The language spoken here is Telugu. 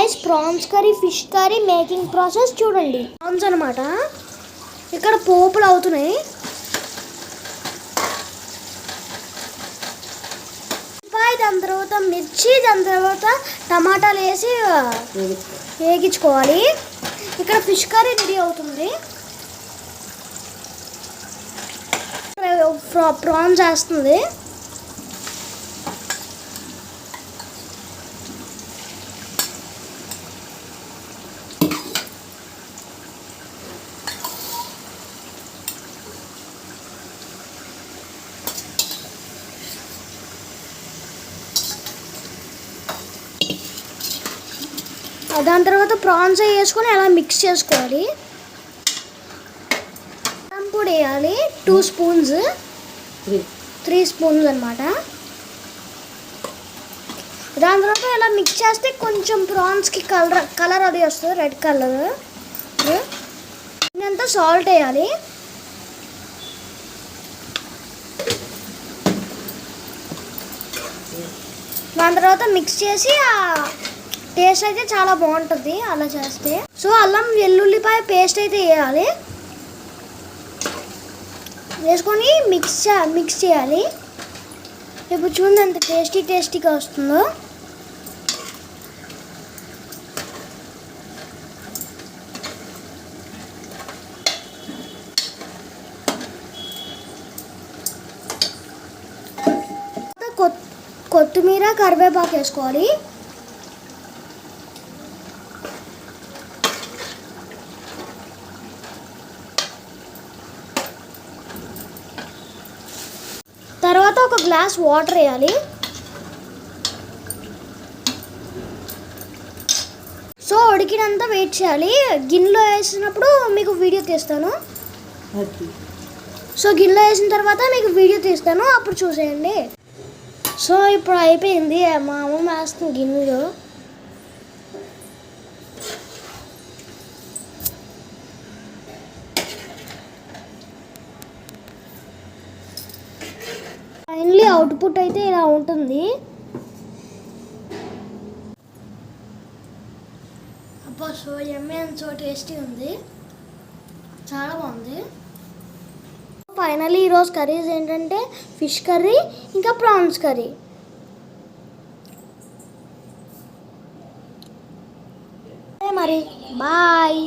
Guys prawns curry fish curry making process చూడండి. ప్రాన్స్ అనమాట ఇక్కడ పోపులు అవుతున్నాయి. దాని తర్వాత మిర్చి, దాని తర్వాత టమాటాలు వేసి వేగించుకోవాలి. ఇక్కడ ఫిష్ కర్రీ రెడీ అవుతుంది. ప్రాన్స్ వేస్తుంది. దాని తర్వాత ప్రాన్స్ వేసుకొని అలా మిక్స్ చేసుకోవాలి. కారం పొడి వేయాలి 2 స్పూన్స్, 3 స్పూన్స్ అనమాట. దాని తర్వాత ఇలా మిక్స్ చేస్తే కొంచెం ప్రాన్స్కి కలర్ అది వస్తుంది, రెడ్ కలర్. ఇంకంతా సాల్ట్ వేయాలి. దాని తర్వాత మిక్స్ చేసి టేస్ట్ అయితే చాలా బాగుంటుంది అలా చేస్తే. సో అల్లం వెల్లుల్లిపాయ పేస్ట్ అయితే వేయాలి. వేసుకొని మిక్స్ చేయాలి. ఇప్పుడు చూడండి ఎంత టేస్టీగా వస్తుందో. కొత్తిమీర, కరివేపాకు వేసుకోవాలి. తర్వాత ఒక గ్లాస్ వాటర్ వేయాలి. సో ఉడికినంత వెయిట్ చేయాలి. గిన్నెలో వేసినప్పుడు మీకు వీడియో తీస్తాను. సో గిన్నెలో వేసిన తర్వాత మీకు వీడియో తీస్తాను, అప్పుడు చూసేయండి. సో ఇప్పుడు అయిపోయింది. మా అమ్మ వేస్తుంది గిన్నెలో. ఫైనలీ అవుట్పుట్ అయితే ఇలా ఉంటుంది. అబ్బా so yummy and so tasty ఉంది, చాలా బాగుంది. ఫైనలీ ఈరోజు కర్రీస్ ఏంటంటే ఫిష్ కర్రీ ఇంకా ప్రాన్స్ కర్రీ. మరి బాయ్.